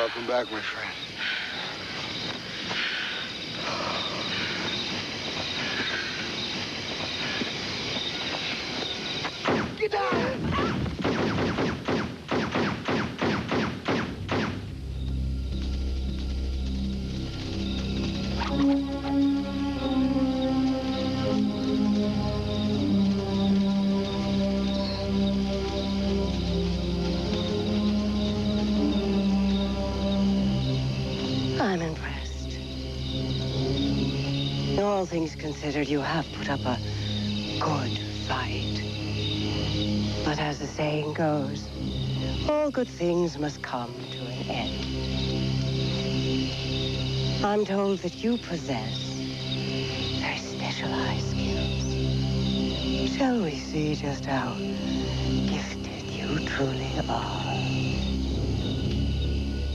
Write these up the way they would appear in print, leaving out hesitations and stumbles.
Welcome back, my friend. Get down! I'm impressed. All things considered, you have put up a good fight. But as the saying goes, all good things must come to an end. I'm told that you possess very specialized skills. Shall we see just how gifted you truly are?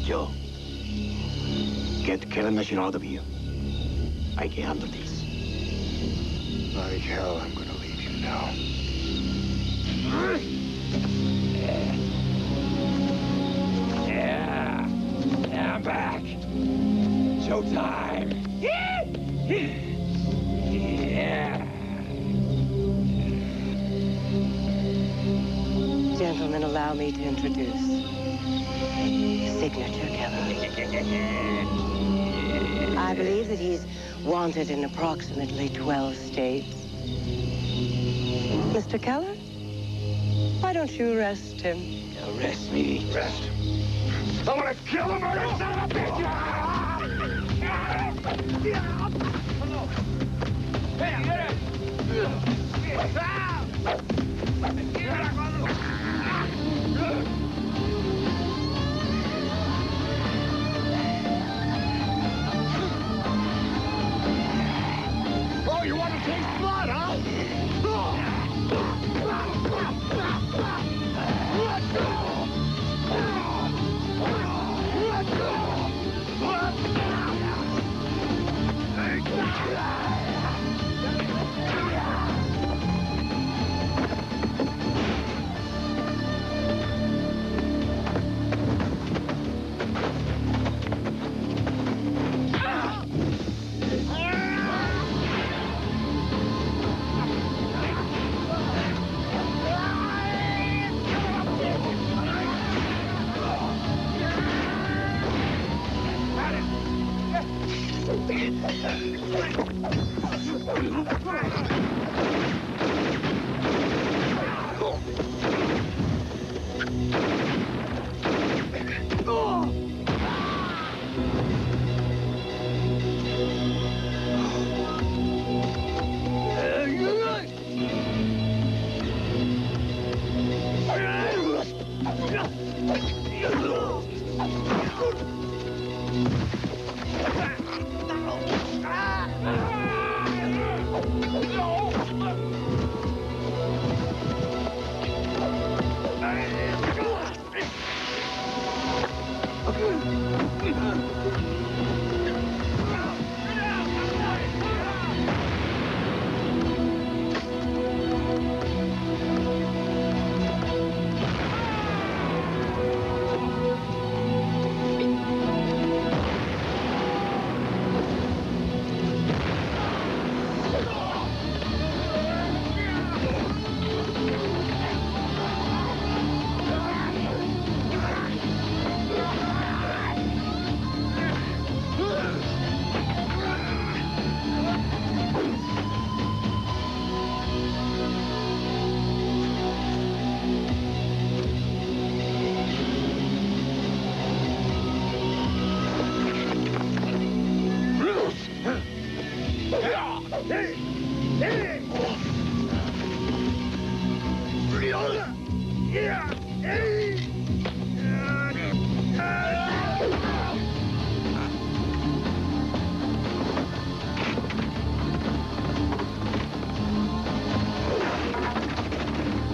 Joe, get the killing machine out of here. I can handle this. Like hell, I'm gonna leave you now. Yeah, I'm back. Showtime. Yeah. Gentlemen, allow me to introduce the signature killer. I believe that he's wanted in approximately 12 states. Mr. Keller, why don't you arrest him? Arrest me. Rest. I wanna kill him, murder son of a bitch! Oh, you want to taste blood, huh? Let's go! Let's go!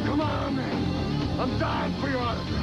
Come on, man. I'm dying for your autograph.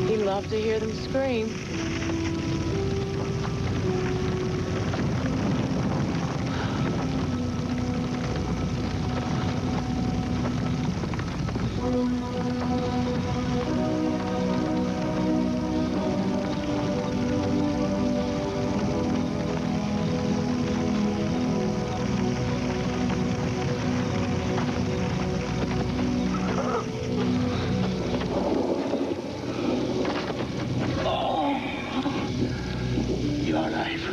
He'd love to hear them scream. You're alive.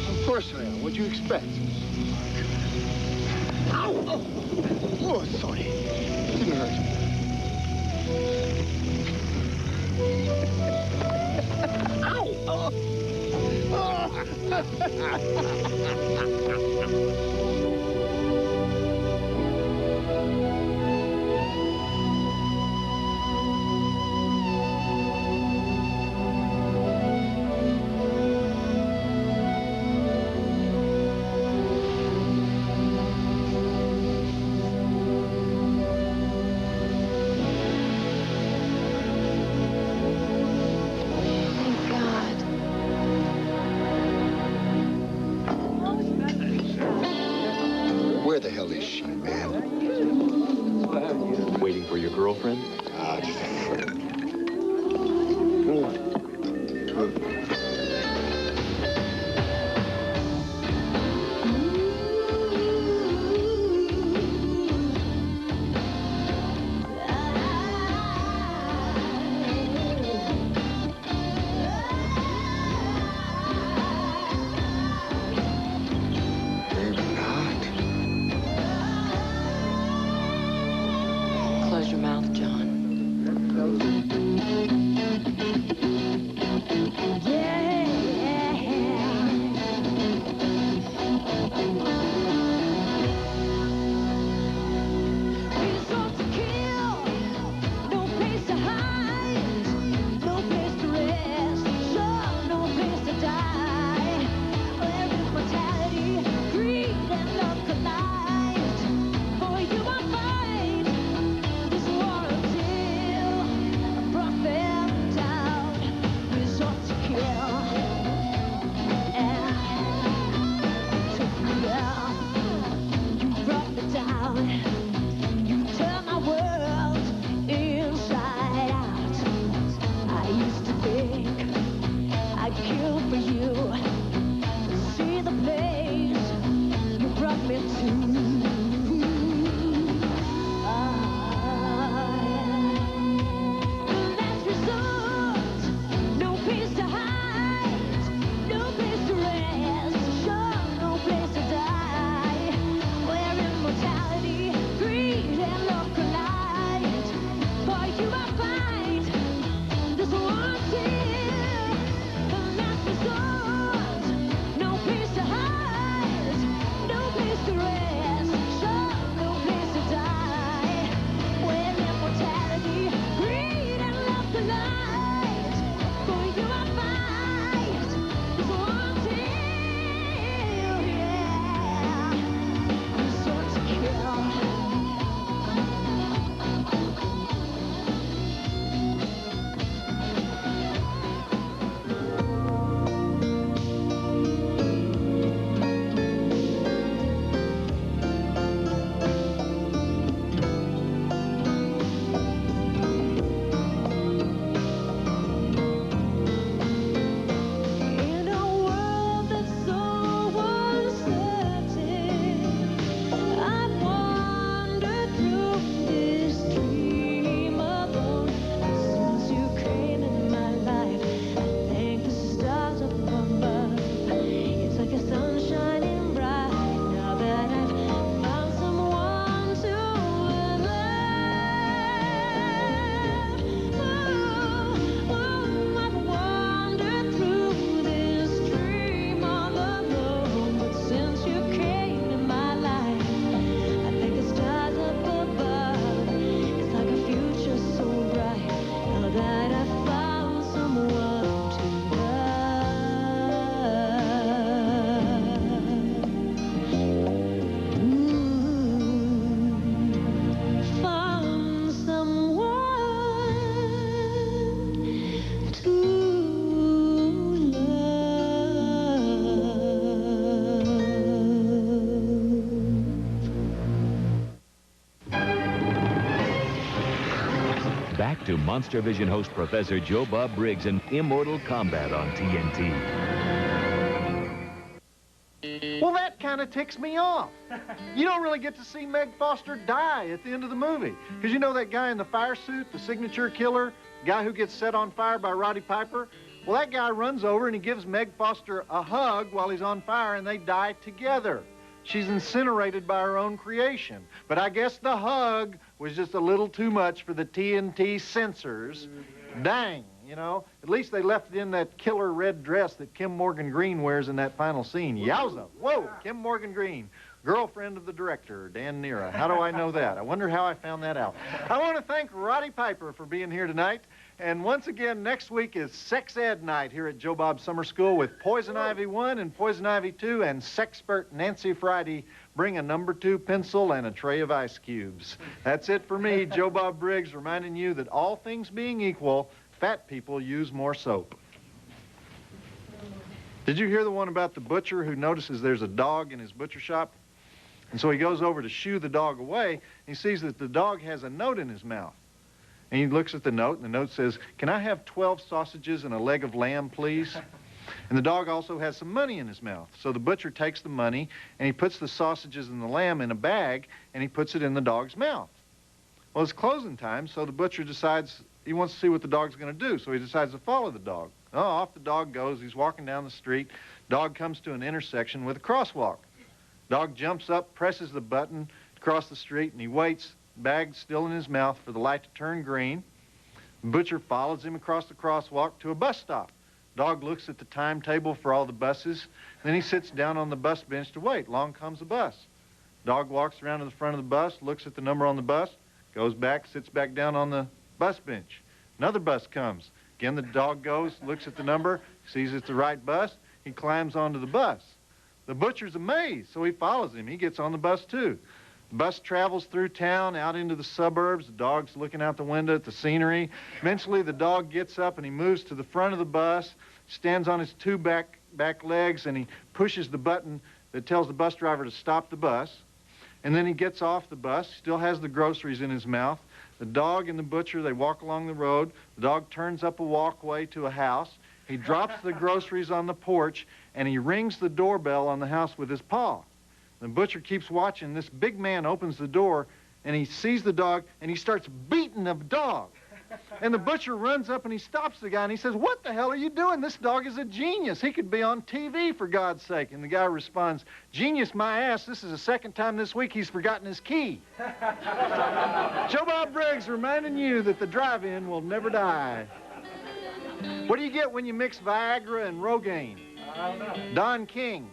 Of course I am. What'd you expect? Ow! Oh, sorry. It didn't hurt. Ow! Thank God. Where the hell is she, man? Waiting for your girlfriend? Ah, just a friend. Maybe not. Close your mouth, John. back to MonsterVision host Professor Joe Bob Briggs in Immortal Combat on TNT. Well, that kind of ticks me off. You don't really get to see Meg Foster die at the end of the movie. Because you know that guy in the fire suit, the signature killer, guy who gets set on fire by Roddy Piper? Well, that guy runs over and he gives Meg Foster a hug while he's on fire, and they die together. She's incinerated by her own creation. But I guess the hug was just a little too much for the TNT censors. Dang, you know. At least they left it in that killer red dress that Kim Morgan Green wears in that final scene. Yowza. Whoa, Kim Morgan Green. Girlfriend of the director, Dan Nera. How do I know that? I wonder how I found that out. I want to thank Roddy Piper for being here tonight. And once again, next week is Sex Ed Night here at Joe Bob Summer School with Poison Ivy 1 and Poison Ivy 2, and Sexpert Nancy Friday bring a number 2 pencil and a tray of ice cubes. That's it for me, Joe Bob Briggs, reminding you that all things being equal, fat people use more soap. Did you hear the one about the butcher who notices there's a dog in his butcher shop? And so he goes over to shoo the dog away, and he sees that the dog has a note in his mouth. And he looks at the note, and the note says, "Can I have 12 sausages and a leg of lamb, please?" And the dog also has some money in his mouth. So the butcher takes the money, and he puts the sausages and the lamb in a bag, and he puts it in the dog's mouth. Well, it's closing time, so the butcher decides he wants to see what the dog's going to do, so he decides to follow the dog. Oh, off the dog goes. He's walking down the street. Dog comes to an intersection with a crosswalk. Dog jumps up, presses the button to cross the street, and he waits, bag still in his mouth, for the light to turn green. The butcher follows him across the crosswalk to a bus stop. Dog looks at the timetable for all the buses. Then he sits down on the bus bench to wait. Along comes a bus. Dog walks around to the front of the bus, looks at the number on the bus, goes back, sits back down on the bus bench. Another bus comes. Again, the dog goes, looks at the number, sees it's the right bus. He climbs onto the bus. The butcher's amazed, so he follows him. He gets on the bus, too. The bus travels through town, out into the suburbs. The dog's looking out the window at the scenery. Eventually, the dog gets up and he moves to the front of the bus, stands on his 2 back legs, and he pushes the button that tells the bus driver to stop the bus. And then he gets off the bus, still has the groceries in his mouth. The dog and the butcher, they walk along the road. The dog turns up a walkway to a house. He drops the groceries on the porch, and he rings the doorbell on the house with his paw. The butcher keeps watching. This big man opens the door, and he sees the dog, and he starts beating the dog. And the butcher runs up, and he stops the guy, and he says, "What the hell are you doing? This dog is a genius. He could be on TV, for God's sake." And the guy responds, "Genius, my ass. This is the second time this week he's forgotten his key." Joe Bob Briggs reminding you that the drive-in will never die. What do you get when you mix Viagra and Rogaine? Don King.